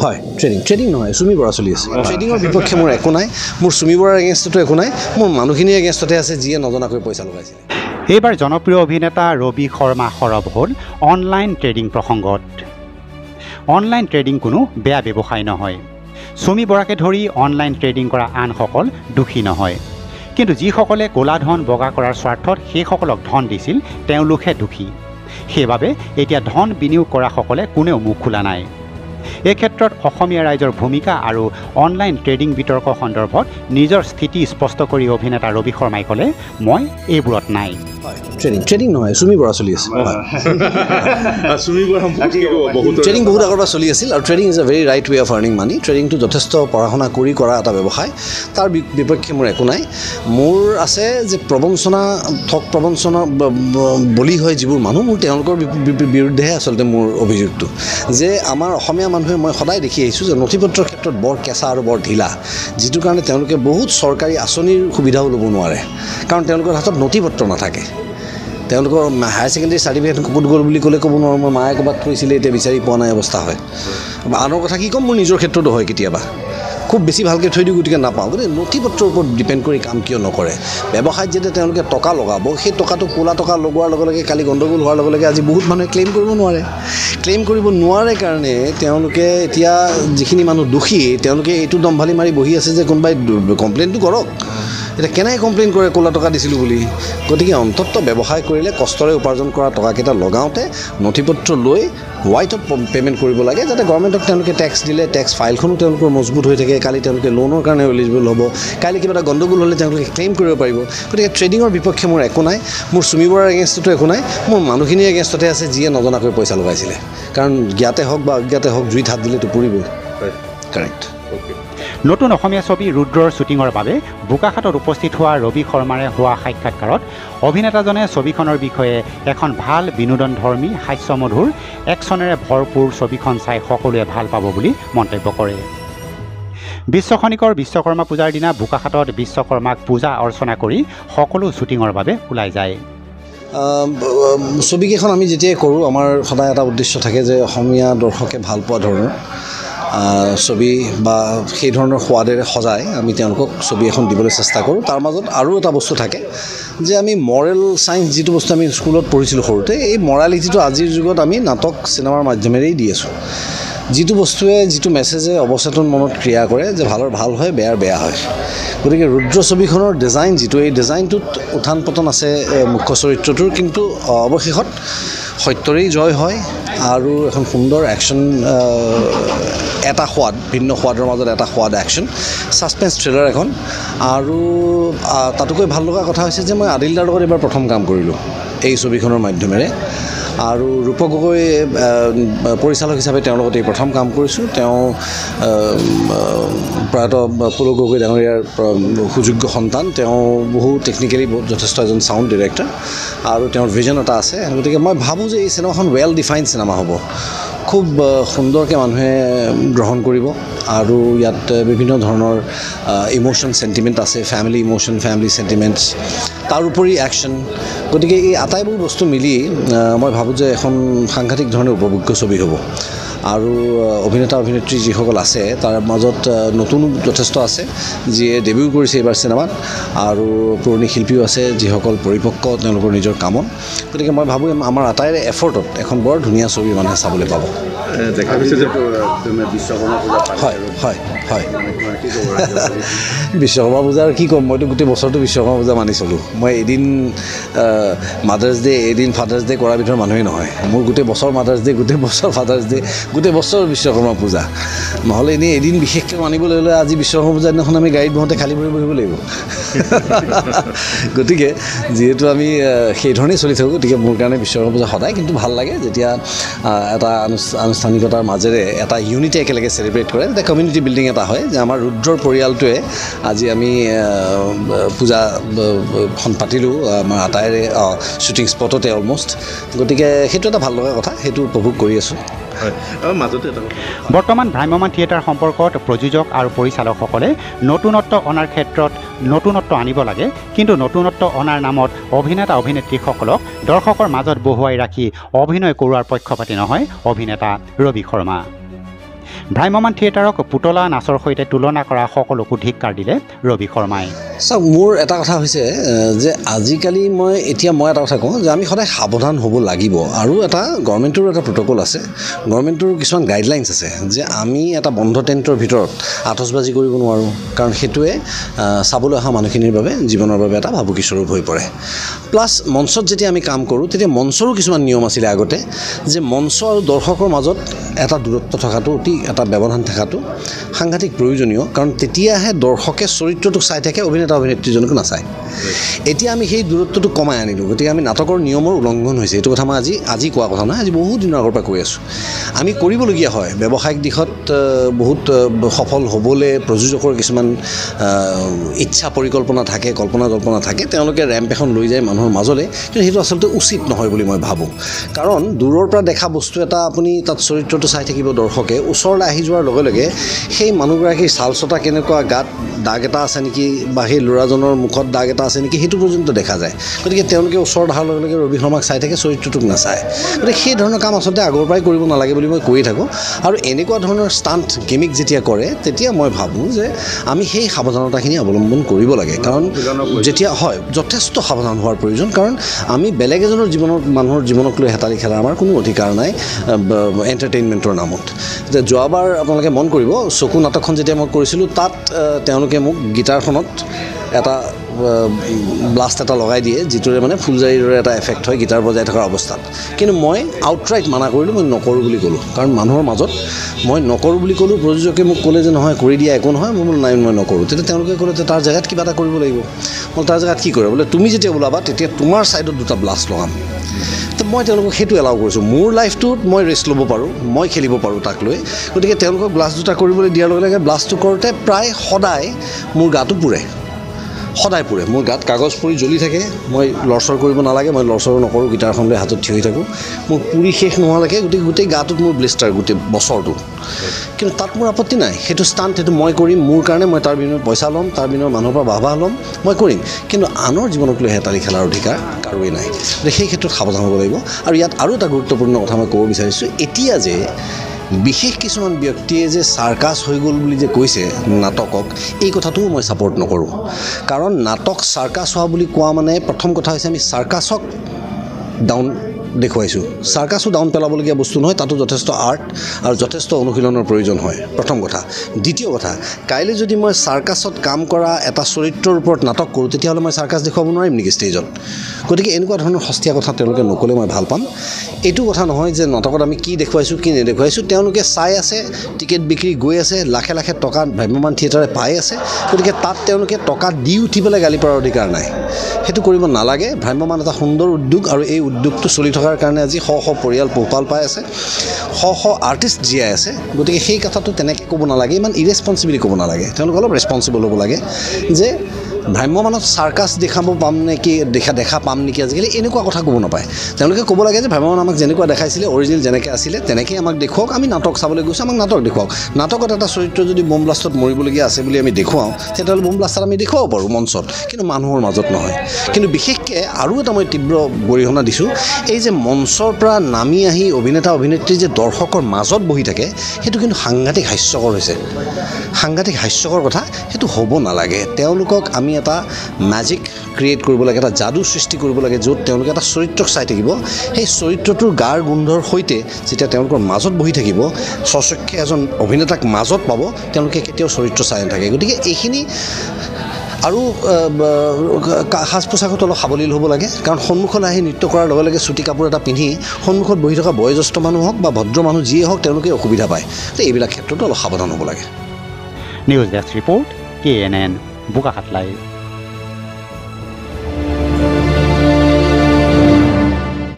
হয় ট্ৰেডিং নহয় চুমি বৰা চলি আছে ট্ৰেডিঙৰ বিপক্ষে মোৰ একো নাই মোৰ চুমি বৰাৰ এগেইনষ্টতো একো নাই মোৰ মানুহখিনিৰ এগেইনষ্টতে আছে যিয়ে নজনাকৈ পইচা লগাইছিলে এইবাৰ জনপ্ৰিয় অভিনেতা ৰবি শৰ্মা সৰব হ'ল অনলাইন ট্ৰেডিং প্ৰসংগত অনলাইন ট্ৰেডিং কোনো বেয়া ব্যৱসায় নহয় চুমি বৰাকে ধৰি অনলাইন ট্ৰেডিং কৰা আনসকল দোষী নহয় কিন্তু যিসকলে ক'লা ধন বগা কৰাৰ স্বাৰ্থত সেইসকলক ধন দিছিল তেওঁলোকহে দোষী সেইবাবে এতিয়া ধন বিনিয়োগ কৰাসকলে কোনেও মুখ খোলা নাই এই ক্ষেত্ৰত অসমীয়া ৰাইজৰ ভূমিকা আৰু অনলাইন ট্ৰেডিং বিতৰ্ক সন্দৰ্ভত নিজৰ স্থিতি স্পষ্ট কৰি অভিনেতা ৰবি শৰ্মাই ক'লে মই এইবোৰত নাই ট্ৰেডিং নহয় চুমি বৰা চলি আছে ট্ৰেডিং বহুত আগৰ পৰা চলি আছিল আৰু trading is a very right way of earning money ট্ৰেডিংটো যথেষ্ট পঢ়া শুনা কৰি কৰা এটা ব্যৱসায় তাৰ বিপক্ষে মোৰ একো নাই মোৰ আছে যে প্ৰবঞ্চনা বলি হয় যিবোৰ মানুহ মোৰ তেওঁলোকৰ বিৰুদ্ধেহে আচলতে মোৰ অভিযোগটো যে আমাৰ অসমীয়া মানুহে মই সদায় দেখি আহিছোঁ যে নথি পত্ৰৰ ক্ষেত্ৰত বৰ কেঁচা আৰু বৰ ঢিলা যিটো কাৰণে তেওঁলোকে বহুত চৰকাৰী আঁচনিৰ সুবিধাও ল'ব নোৱাৰে কাৰণ তেওঁলোকৰ হাতত নথি পত্ৰ নাথাকে তেওঁলোকৰ হায়াৰ ছেকেণ্ডেৰী চাৰ্টিফিকেট ক'ত গ'ল বুলি ক'লে ক'ব নোৱাৰোঁ মই মায়ে ক'ৰবাত থৈছিলে এতিয়া বিচাৰি পোৱা নাই অৱস্থা হয় আনৰ কথা কি ক'ম মোৰ নিজৰ ক্ষেত্ৰতো হয় কেতিয়াবা খুব বেছি ভালকৈ থৈ দিওঁ গতিকে নাপাওঁ গতিকে নথি পত্ৰৰ ওপৰত ডিপেণ্ড কৰি কাম কিয় নকৰে ব্যৱসায়ত যেতিয়া তেওঁলোকে টকা লগাব সেই টকাটো ক'লা টকা লগোৱাৰ লগে লগে কালি গণ্ডগোল হোৱাৰ লগে লগে আজি বহুত মানুহে ক্লেইম কৰিব নোৱাৰে কাৰণে তেওঁলোকে এতিয়া যিখিনি মানুহ দোষী তেওঁলোকে এইটো দম্ভালি মাৰি বহি আছে যে কোনোবাই কমপ্লেইনটো কৰক এতিয়া কেনেকৈ কমপ্লেইন কৰে ক'লা টকা দিছিলোঁ বুলি গতিকে অন্ততঃ ব্যৱসায় কৰিলে কষ্টৰে উপাৰ্জন কৰা টকাকেইটা লগাওঁতে নথি পত্ৰ লৈ হোৱাইটত পে'মেণ্ট কৰিব লাগে যাতে গভৰ্ণমেণ্টক তেওঁলোকে টেক্স দিলে টেক্স ফাইলখনো তেওঁলোকৰ মজবুত হৈ থাকে কালি তেওঁলোকে লোনৰ কাৰণে এলিজিবল হ'ব কালি কিবা এটা গণ্ডগোল হ'লে তেওঁলোকে ক্লেইম কৰিব পাৰিব গতিকে ট্ৰেডিঙৰ বিপক্ষে মোৰ একো নাই মোৰ চুমি বৰাৰ এগেইনষ্টতো একো নাই মোৰ মানুহখিনিৰ এগেইনষ্টতে আছে যিয়ে নজনাকৈ পইচা লগাইছিলে কাৰণ জ্ঞাতে হওক বা অজ্ঞাতে হওক জুইত হাত দিলেতো পৰিবই কাৰেক্ট নতুন অসমীয়া ছবি ৰুদ্ৰৰ শ্বুটিঙৰ বাবে বোকাখাতত উপস্থিত হোৱা ৰবি শৰ্মাৰে হোৱা সাক্ষাৎকাৰত অভিনেতাজনে ছবিখনৰ বিষয়ে এখন ভাল বিনোদনধৰ্মী হাস্যমধুৰ একশ্যনেৰে ভৰপূৰ ছবিখন চাই সকলোৱে ভাল পাব বুলি মন্তব্য কৰে বিশ্বখনিকৰ বিশ্বকৰ্মা পূজাৰ দিনা বোকাখাতত বিশ্বকৰ্মাক পূজা অৰ্চনা কৰি সকলো শ্বুটিঙৰ বাবে ওলাই যায় ছবিকেইখন আমি যেতিয়াই কৰোঁ আমাৰ সদায় এটা উদ্দেশ্য থাকে যে অসমীয়া দৰ্শকে ভাল পোৱা ধৰণৰ ছবি বা সেই ধৰণৰ সোৱাদেৰে সজাই আমি তেওঁলোকক ছবি এখন দিবলৈ চেষ্টা কৰোঁ তাৰ মাজত আৰু এটা বস্তু থাকে যে আমি মৰেল ছায়েন্স যিটো বস্তু আমি স্কুলত পঢ়িছিলোঁ সৰুতে এই মৰালিটিটো আজিৰ যুগত আমি নাটক চিনেমাৰ মাধ্যমেৰেই দি আছোঁ যিটো বস্তুৱে যিটো মেছেজে অৱচেতন মনত ক্ৰিয়া কৰে যে ভালৰ ভাল হয় বেয়াৰ বেয়া হয় গতিকে ৰুদ্ৰ ছবিখনৰ ডিজাইন যিটো এই ডিজাইনটোত উত্থান পতন আছে মুখ্য চৰিত্ৰটোৰ কিন্তু অৱশেষত সত্যৰেই জয় হয় আৰু এখন সুন্দৰ একশ্যন এটা সোৱাদ ভিন্ন সোৱাদৰ মাজত এটা সোৱাদ একশ্যন ছাছপেন্স থ্ৰিলাৰ এখন আৰু তাতোকৈ ভাল লগা কথা হৈছে যে মই আদিল দাৰ লগত এবাৰ প্ৰথম কাম কৰিলোঁ এই ছবিখনৰ মাধ্যমেৰে আৰু ৰূপক গগৈ পৰিচালক হিচাপে তেওঁৰ লগত এই প্ৰথম কাম কৰিছোঁ তেওঁ প্ৰয়াত পুলক গগৈ ডাঙৰীয়াৰ সুযোগ্য সন্তান তেওঁ বহু টেকনিকেলি যথেষ্ট এজন ছাউণ্ড ডিৰেক্টৰ আৰু তেওঁৰ ভিজন এটা আছে গতিকে মই ভাবোঁ যে এই চিনেমাখন ৱেল ডিফাইণ্ড চিনেমা হ'ব খুব সুন্দৰকৈ মানুহে গ্ৰহণ কৰিব আৰু ইয়াত বিভিন্ন ধৰণৰ ইম'শ্যন চেণ্টিমেণ্ট আছে ফেমিলি ইম'শ্যন ফেমিলি চেণ্টিমেণ্টছ তাৰোপৰি একশ্যন গতিকে এই আটাইবোৰ বস্তু মিলি মই ভাবোঁ যে এখন সাংঘাতিক ধৰণে উপভোগ্য ছবি হ'ব আৰু অভিনেতা অভিনেত্ৰী যিসকল আছে তাৰ মাজত নতুন যথেষ্ট আছে যিয়ে ডেবিউ কৰিছে এইবাৰ চিনেমাত আৰু পুৰণি শিল্পীও আছে যিসকল পৰিপক্ক তেওঁলোকৰ নিজৰ কামত গতিকে মই ভাবোঁ আমাৰ আটাইৰে এফৰ্টত এখন বৰ ধুনীয়া ছবি মানুহে চাবলৈ পাব দেখা গৈছে যে বিশ্বকৰ্মা পূজা হয় বিশ্বকৰ্মা পূজাৰ কি ক'ম মইতো গোটেই বছৰটো বিশ্বকৰ্মা পূজা মানি চলোঁ মই এদিন মাদাৰ্ছ ডে এদিন ফাদাৰ্ছ ডে কৰাৰ ভিতৰত মানুহেই নহয় মোৰ গোটেই বছৰ মাদাৰ্ছ ডে গোটেই বছৰ ফাদাৰ্ছ ডে গোটেই বছৰ বিশ্বকৰ্মা পূজা নহ'লে এনেই এদিন বিশেষকৈ মানিবলৈ হ'লে আজি বিশ্বকৰ্মা পূজাৰ দিনাখন আমি গাড়ীত বহোঁতে খালী ভৰি বহিব লাগিব গতিকে যিহেতু আমি সেইধৰণেই চলি থাকোঁ গতিকে মোৰ কাৰণে বিশ্বকৰ্মা পূজা সদায় কিন্তু ভাল লাগে যেতিয়া এটা আনুষ্ঠানিকতাৰ মাজেৰে এটা ইউনিটি একেলগে চেলিব্ৰেট কৰে তেতিয়া কমিউনিটি বিল্ডিং এটা হয় যে আমাৰ ৰুদ্ৰৰ পৰিয়ালটোৱে আজি আমি পূজাখন পাতিলোঁ আমাৰ আটাইৰে শ্বুটিং স্পটতে অলমষ্ট গতিকে সেইটো এটা ভাল লগা কথা সেইটো উপভোগ কৰি আছোঁ বৰ্তমান ভ্ৰাম্যমান থিয়েটাৰ সম্পৰ্কত প্ৰযোজক আৰু পৰিচালকসকলে নতুনত্ব অনাৰ ক্ষেত্ৰত নতুনত্ব আনিব লাগে কিন্তু নতুনত্ব অনাৰ নামত অভিনেতা অভিনেত্ৰীসকলক দৰ্শকৰ মাজত বহুৱাই ৰাখি অভিনয় কৰোৱাৰ পক্ষপাতি নহয় অভিনেতা ৰবি শৰ্মা ভ্ৰাম্যমান থিয়েটাৰক পুতলা নাচৰ সৈতে তুলনা কৰা সকলোকো ধিক্কাৰ দিলে ৰবি শৰ্মাই। চাওক, মোৰ এটা কথা হৈছে যে আজিকালি মই এটা কথা কওঁ যে আমি সদায় সাৱধান হ'ব লাগিব। আৰু এটা গভৰ্ণমেণ্টৰো এটা প্ৰট'কল আছে, গভৰ্ণমেণ্টৰো কিছুমান গাইডলাইনছ আছে যে আমি এটা বন্ধ টেণ্টৰ ভিতৰত আতচবাজি কৰিব নোৱাৰোঁ, কাৰণ সেইটোৱে চাবলৈ অহা মানুহখিনিৰ বাবে জীৱনৰ বাবে এটা ভাবুকি স্বৰূপ হৈ পৰে। প্লাছ মঞ্চত যেতিয়া আমি কাম কৰোঁ তেতিয়া মঞ্চৰো কিছুমান নিয়ম আছিলে আগতে, যে মঞ্চ আৰু দৰ্শকৰ মাজত এটা দূৰত্ব থকাটো, এটা ব্যৱধান থকাটো সাংঘাতিক প্ৰয়োজনীয়, কাৰণ তেতিয়াহে দৰ্শকে চৰিত্ৰটোক চাই থাকে, অভিনেতা অভিনেত্ৰীজনক নাচায়। এতিয়া আমি সেই দূৰত্বটো কমাই আনিলোঁ, গতিকে আমি নাটকৰ নিয়মৰ উলংঘন হৈছে। এইটো কথা মই আজি কোৱা কথা নহয়, আজি বহুত দিনৰ আগৰ পৰা কৈ আছোঁ। আমি কৰিবলগীয়া হয় ব্যৱসায়িক দিশত বহুত সফল হ'বলৈ প্ৰযোজকৰ কিছুমান ইচ্ছা পৰিকল্পনা থাকে, কল্পনা থাকে, তেওঁলোকে ৰেম্প এখন লৈ যায় মানুহৰ মাজলৈ, কিন্তু সেইটো আচলতে উচিত নহয় বুলি মই ভাবোঁ। কাৰণ দূৰৰ পৰা দেখা বস্তু এটা আপুনি তাত চৰিত্ৰটো চাই থাকিব দৰ্শকে, ওচৰলৈ আহি যোৱাৰ লগে লগে সেই মানুহগৰাকীৰ চালচটা কেনেকুৱা, গাত দাগ এটা আছে নেকি, বা সেই ল'ৰাজনৰ মুখত দাগ এটা আছে নেকি, সেইটো পৰ্যন্ত দেখা যায়। গতিকে তেওঁলোকে ওচৰত অহাৰ লগে লগে ৰবি শৰ্মাক চাই থাকে, চৰিত্ৰটোক নাচায়। গতিকে সেই ধৰণৰ কাম আচলতে আগৰ পৰাই কৰিব নালাগে বুলি মই কৈয়ে থাকোঁ। আৰু এনেকুৱা ধৰণৰ ষ্টাণ্ট গিমিক যেতিয়া কৰে, তেতিয়া মই ভাবোঁ যে আমি সেই সাৱধানতাখিনি অৱলম্বন কৰিব লাগে। কাৰণ যেতিয়া হয়, যথেষ্ট সাৱধান হোৱাৰ প্ৰয়োজন, কাৰণ আমি বেলেগ এজনৰ মানুহৰ জীৱনক লৈ হেতালি খেলাৰ আমাৰ কোনো অধিকাৰ নাই এণ্টাৰটেইনমেণ্টৰ নামত। যোৱাবাৰ আপোনালোকে মন কৰিব, চকু নাটকখন যেতিয়া মই কৰিছিলোঁ, তাত তেওঁলোকে মোক গীটাৰখনত এটা ব্লাষ্ট এটা লগাই দিয়ে, যিটোৰে মানে ফুলজাৰীৰ দৰে এটা এফেক্ট হয় গীটাৰ বজাই থকাৰ অৱস্থাত। কিন্তু মই আউটৰাইট মানা কৰিলোঁ, মই নকৰোঁ বুলি ক'লোঁ। কাৰণ মানুহৰ মাজত মই নকৰোঁ বুলি ক'লোঁ, প্ৰযোজকে মোক ক'লে যে নহয় কৰি দিয়া একো নহয়, মই বোলো নাই মই নকৰোঁ। তেতিয়া তেওঁলোকে ক'লে যে তাৰ জেগাত কিবা এটা কৰিব লাগিব। মই তাৰ জেগাত কি কৰিম, বোলে তুমি যেতিয়া ওলাবা তেতিয়া তোমাৰ ছাইডত দুটা ব্লাষ্ট লগাম। তো মই তেওঁলোকক সেইটো এলাউ কৰিছোঁ। মোৰ লাইফটোত মই ৰেষ্ট ল'ব পাৰোঁ, মই খেলিব পাৰোঁ তাক লৈ। গতিকে তেওঁলোকক ব্লাষ্ট দুটা কৰিবলৈ দিয়াৰ লগে লগে ব্লাষ্টটো কৰোঁতে প্ৰায় সদায় মোৰ গাটো পুৰে, সদায় পুৰে। মোৰ গাত কাগজ পৰি জ্বলি থাকে, মই লৰচৰ কৰিব নালাগে, মই লৰচৰ নকৰোঁ, গীটাৰখন লৈ হাতত থিয় হৈ থাকোঁ। মোৰ পুৰি শেষ নোহোৱালৈকে গোটেই গাটোত মোৰ ব্লিষ্টাৰ গোটেই বছৰটো। কিন্তু তাত মোৰ আপত্তি নাই, সেইটো ষ্টাণ্ট, সেইটো মই কৰিম, মোৰ কাৰণে মই তাৰ বিনিময়ত পইচা ল'ম, তাৰ বিনিময়ত মানুহৰ পৰা বাহ ল'ম, মই কৰিম। কিন্তু আনৰ জীৱনক লৈ হেতালি খেলাৰ অধিকাৰ কাৰোৱেই নাই। গতিকে সেই ক্ষেত্ৰত সাৱধান হ'ব লাগিব। আৰু ইয়াত আৰু এটা গুৰুত্বপূৰ্ণ কথা মই ক'ব বিচাৰিছোঁ, এতিয়া যে বিশেষ কিছুমান ব্যক্তিয়ে যে চাৰ্কাছ হৈ গ'ল বুলি যে কৈছে নাটকক, এই কথাটোও মই ছাপোৰ্ট নকৰোঁ। কাৰণ নাটক চাৰ্কাছ হোৱা বুলি কোৱা মানে প্ৰথম কথা হৈছে আমি চাৰ্কাছক ডাউন দেখুৱাইছোঁ। চাৰ্কাছো ডাউন পেলাবলগীয়া বস্তু নহয়, তাতো যথেষ্ট আৰ্ট আৰু যথেষ্ট অনুশীলনৰ প্ৰয়োজন হয়, প্ৰথম কথা। দ্বিতীয় কথা, কাইলৈ যদি মই চাৰ্কাছত কাম কৰা এটা চৰিত্ৰৰ ওপৰত নাটক কৰোঁ, তেতিয়াহ'লে মই চাৰ্কাছ দেখুৱাব নোৱাৰিম নেকি ষ্টেজত? গতিকে এনেকুৱা ধৰণৰ সস্তীয়া কথা তেওঁলোকে নক'লে মই ভাল পাম। এইটো কথা নহয় যে নাটকত আমি কি দেখুৱাইছোঁ কি নেদেখুৱাইছোঁ, তেওঁলোকে চাই আছে, টিকেট বিক্ৰী গৈ আছে, লাখে লাখে টকা ভ্ৰাম্যমান থিয়েটাৰে পাই আছে। গতিকে তাত তেওঁলোকে টকা দি উঠি পেলাই গালি পৰাৰ অধিকাৰ নাই, সেইটো কৰিব নালাগে। ভ্ৰাম্যমান এটা সুন্দৰ উদ্যোগ, আৰু এই উদ্যোগটো চলি থকাৰ কাৰণে আজি শ পৰিয়াল পোহপাল পাই আছে, শ আৰ্টিষ্ট জীয়াই আছে। গতিকে সেই কথাটো তেনেকৈ ক'ব নালাগে, ইমান ইৰেছপনচিবিলি ক'ব নালাগে। তেওঁলোক অলপ ৰেছপনচিবল হ'ব লাগে যে ভ্ৰাম্যমানত চাৰ্কাছ দেখাব পাম নেকি, দেখা পাম নেকি আজিকালি, এনেকুৱা কথা ক'ব নাপায়। তেওঁলোকে ক'ব লাগে যে ভ্ৰাম্যমান আমাক যেনেকুৱা দেখাইছিলে, অৰিজিনেল যেনেকৈ আছিলে তেনেকৈ আমাক দেখুৱাওক, আমি নাটক চাবলৈ গৈছোঁ, আমাক নাটক দেখুৱাওক। নাটকত এটা চৰিত্ৰ যদি বোম ব্লাষ্টত মৰিবলগীয়া আছে বুলি আমি দেখুৱাওঁ, তেতিয়াহ'লে বোম ব্লাষ্টত আমি দেখুৱাব পাৰোঁ মঞ্চত, কিন্তু মানুহৰ মাজত নহয়। কিন্তু বিশেষকৈ আৰু এটা মই তীব্ৰ গৰিহণা দিছোঁ, এই যে মঞ্চৰ পৰা নামি আহি অভিনেতা অভিনেত্ৰী যে দৰ্শকৰ মাজত বহি থাকে, সেইটো কিন্তু সাংঘাতিক হাস্যকৰ হৈছে, সাংঘাতিক হাস্যকৰ কথা। সেইটো হ'ব নালাগে। তেওঁলোকক আমি এটা মেজিক ক্ৰিয়েট কৰিব লাগে, এটা যাদু সৃষ্টি কৰিব লাগে, য'ত তেওঁলোকে এটা চৰিত্ৰক চাই থাকিব, সেই চৰিত্ৰটোৰ গাৰ গোন্ধৰ সৈতে যেতিয়া তেওঁলোকৰ মাজত বহি থাকিব, স্বচক্ষে এজন অভিনেতাক মাজত পাব, তেওঁলোকে কেতিয়াও চৰিত্ৰ চাই নাথাকে। গতিকে এইখিনি আৰু সাজ পোছাকত অলপ সাৱলীল হ'ব লাগে, কাৰণ সন্মুখলৈ আহি নৃত্য কৰাৰ লগে লগে চুটি কাপোৰ এটা পিন্ধি সন্মুখত বহি থকা বয়োজ্যেষ্ঠ মানুহ হওক বা ভদ্ৰ মানুহ যিয়ে হওক, তেওঁলোকে অসুবিধা পায়। তো এইবিলাক ক্ষেত্ৰতো অলপ সাৱধান হ'ব লাগে। News desk report, KNN, Bokakhat live.